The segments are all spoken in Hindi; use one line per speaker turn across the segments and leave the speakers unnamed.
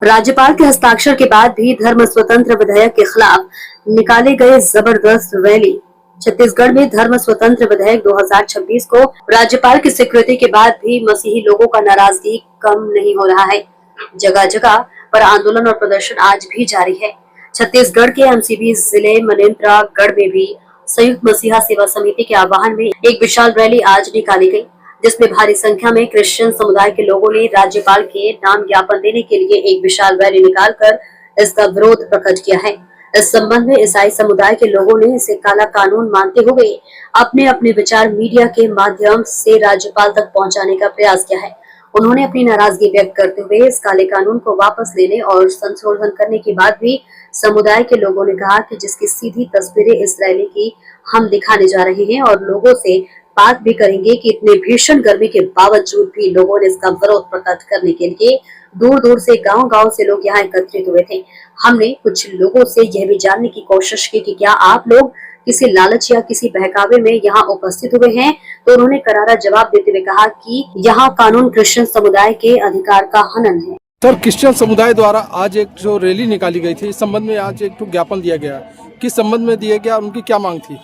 राज्यपाल के हस्ताक्षर के बाद भी धर्म स्वतंत्र विधेयक के खिलाफ निकाले गए जबरदस्त रैली। छत्तीसगढ़ में धर्म स्वतंत्र विधेयक 2026 को राज्यपाल की स्वीकृति के बाद भी मसीही लोगों का नाराजगी कम नहीं हो रहा है। जगह जगह पर आंदोलन और प्रदर्शन आज भी जारी है। छत्तीसगढ़ के एमसीबी जिले मनेन्द्रगढ़ में भी संयुक्त मसीहा सेवा समिति के आह्वान में एक विशाल रैली आज निकाली गई, जिसमें भारी संख्या में क्रिश्चियन समुदाय के लोगों ने राज्यपाल के नाम ज्ञापन देने के लिए एक विशाल रैली निकालकर इसका विरोध प्रकट किया है। इस संबंध में ईसाई समुदाय के लोगों ने इसे काला कानून मानते हुए अपने अपने विचार मीडिया के माध्यम से राज्यपाल तक पहुंचाने का प्रयास किया है। उन्होंने अपनी नाराजगी व्यक्त करते हुए इस काले कानून को वापस लेने और संशोधन करने की बात भी समुदाय के लोगों ने कहा कि जिसकी सीधी तस्वीरें इस रैली की हम दिखाने जा रहे हैं और लोगों से बात भी करेंगे कि इतने भीषण गर्मी के बावजूद भी लोगों ने इसका विरोध प्रकट करने के लिए दूर दूर से गांव-गांव से लोग यहाँ एकत्रित हुए थे। हमने कुछ लोगों से यह भी जानने की कोशिश की कि क्या आप लोग किसी लालच या किसी बहकावे में यहाँ उपस्थित हुए हैं, तो उन्होंने करारा जवाब देते हुए कहा कि यहाँ कानून क्रिश्चियन समुदाय के अधिकार का हनन है।
सर, क्रिश्चियन समुदाय द्वारा आज एक जो रैली निकाली गई थी, इस संबंध में आज एक ज्ञापन दिया गया, किस संबंध में दिया गया, उनकी क्या मांग थी?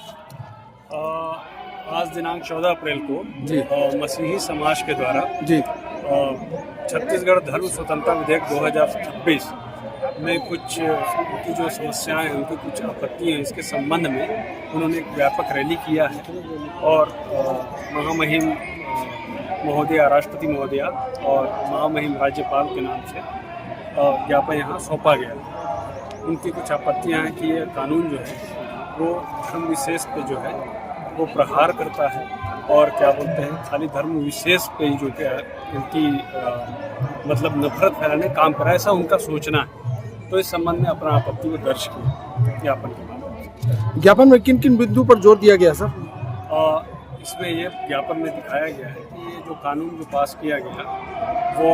आज दिनांक 14 अप्रैल को
जी
मसीही समाज के द्वारा
जी
छत्तीसगढ़ धर्म स्वतंत्रता विधेयक 2026 में कुछ उनकी जो समस्याएं हैं, उनकी कुछ आपत्ति हैं, इसके संबंध में उन्होंने एक व्यापक रैली किया है और महामहिम महोदया, राष्ट्रपति महोदया और महामहिम राज्यपाल के नाम से ज्ञापन यहाँ सौंपा गया। उनकी कुछ आपत्तियाँ हैं कि ये कानून जो है वो धर्म विशेष पे जो है वो प्रहार करता है और क्या बोलते हैं खाली धर्म विशेष पे जो क्या इनकी मतलब नफरत फैलाने काम करा, ऐसा उनका सोचना है। तो इस संबंध में अपना आपत्ति को दर्ज किया ज्ञापन के माध्यम।
ज्ञापन में किन किन बिंदु पर जोर दिया गया सर?
इसमें ये ज्ञापन में दिखाया गया है कि ये जो कानून जो पास किया गया वो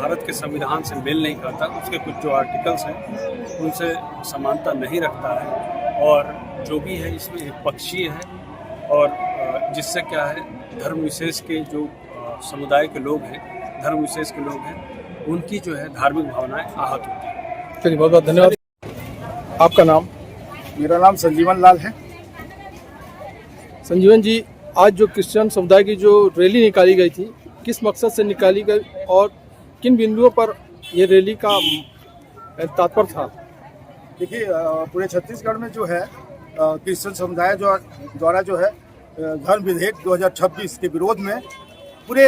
भारत के संविधान से मेल नहीं खाता, उसके कुछ जो आर्टिकल्स हैं उनसे समानता नहीं रखता है और जो भी है इसमें एक पक्षीय है और जिससे क्या है धर्म विशेष के जो समुदाय के लोग हैं, धर्म विशेष के लोग हैं, उनकी जो है धार्मिक भावनाएं आहत होती हैं।
चलिए, बहुत बहुत धन्यवाद। आपका नाम?
मेरा नाम संजीवन लाल है।
संजीवन जी, आज जो क्रिश्चियन समुदाय की जो रैली निकाली गई थी, किस मकसद से निकाली गई और किन बिंदुओं पर ये रैली का तात्पर्य था?
देखिए, पूरे छत्तीसगढ़ में जो है क्रिश्चियन समुदाय द्वारा जो है धर्म विधेयक 2026 के विरोध में पूरे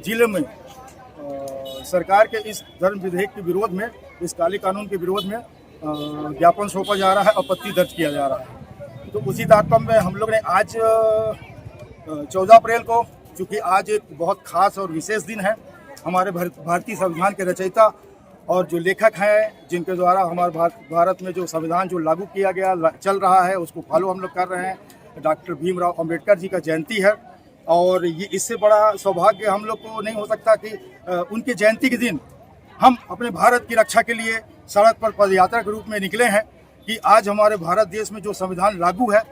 जिले में सरकार के इस धर्म विधेयक के विरोध में, इस काले कानून के विरोध में ज्ञापन सौंपा जा रहा है, आपत्ति दर्ज किया जा रहा है। तो उसी तारतम्य में हम लोग ने आज 14 अप्रैल को, चूँकि आज एक बहुत खास और विशेष दिन है, हमारे भारतीय संविधान के रचयिता और जो लेखक हैं, जिनके द्वारा हमारे भारत में जो संविधान जो लागू किया गया चल रहा है, उसको फॉलो हम लोग कर रहे हैं, डॉक्टर भीमराव अंबेडकर जी का जयंती है। और ये इससे बड़ा सौभाग्य हम लोग को नहीं हो सकता कि उनके जयंती के दिन हम अपने भारत की रक्षा के लिए सड़क पर पदयात्रा के रूप में निकले हैं कि आज हमारे भारत देश में जो संविधान लागू है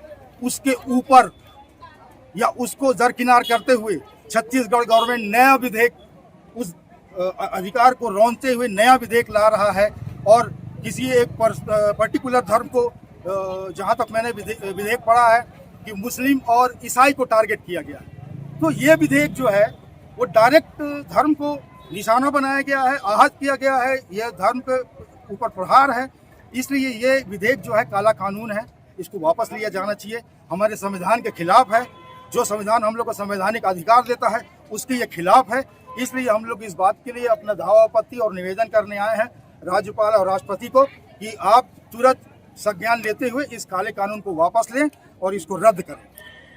उसके ऊपर या उसको दरकिनार करते हुए छत्तीसगढ़ गवर्नमेंट नया विधेयक, उस अधिकार को रौंदते हुए नया विधेयक ला रहा है और किसी एक पर्टिकुलर धर्म को, जहाँ तक मैंने विधेयक पढ़ा है कि मुस्लिम और ईसाई को टारगेट किया गया है। तो ये विधेयक जो है वो डायरेक्ट धर्म को निशाना बनाया गया है, आहत किया गया है, यह धर्म के ऊपर प्रहार है। इसलिए ये विधेयक जो है काला कानून है, इसको वापस लिया जाना चाहिए, हमारे संविधान के खिलाफ है। जो संविधान हम लोग को संवैधानिक अधिकार देता है उसके ये खिलाफ है। इसलिए हम लोग इस बात के लिए अपना दावा आपत्ति और निवेदन करने आए हैं राज्यपाल और राष्ट्रपति को कि आप तुरंत संज्ञान लेते हुए इस काले कानून को वापस लें और इसको रद्द करें।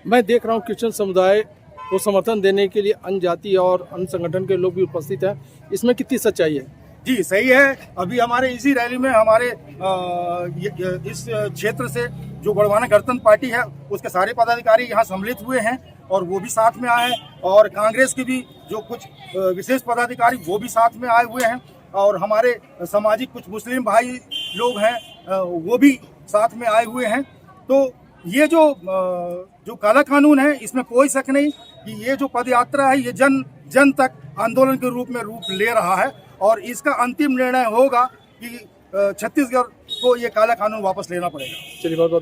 मैं देख रहा हूँ क्रिश्चियन समुदाय को समर्थन देने के लिए अन्य जाति और अन्य संगठन के लोग भी उपस्थित हैं, इसमें कितनी सच्चाई है?
जी सही है। अभी हमारे इसी रैली में हमारे इस क्षेत्र से जो गढ़वाना गणतंत्र पार्टी है उसके सारे पदाधिकारी यहाँ सम्मिलित हुए हैं और वो भी साथ में आए हैं और कांग्रेस के भी जो कुछ विशेष पदाधिकारी वो भी साथ में आए हुए हैं और हमारे सामाजिक कुछ मुस्लिम भाई लोग हैं वो भी साथ में आए हुए हैं। तो ये जो काला कानून है इसमें कोई शक नहीं कि ये जो पद यात्रा है ये जन जन तक आंदोलन के रूप में रूप ले रहा है और इसका अंतिम निर्णय होगा कि छत्तीसगढ़ को ये काला कानून वापस लेना पड़ेगा।
चलिए बहुत बहुत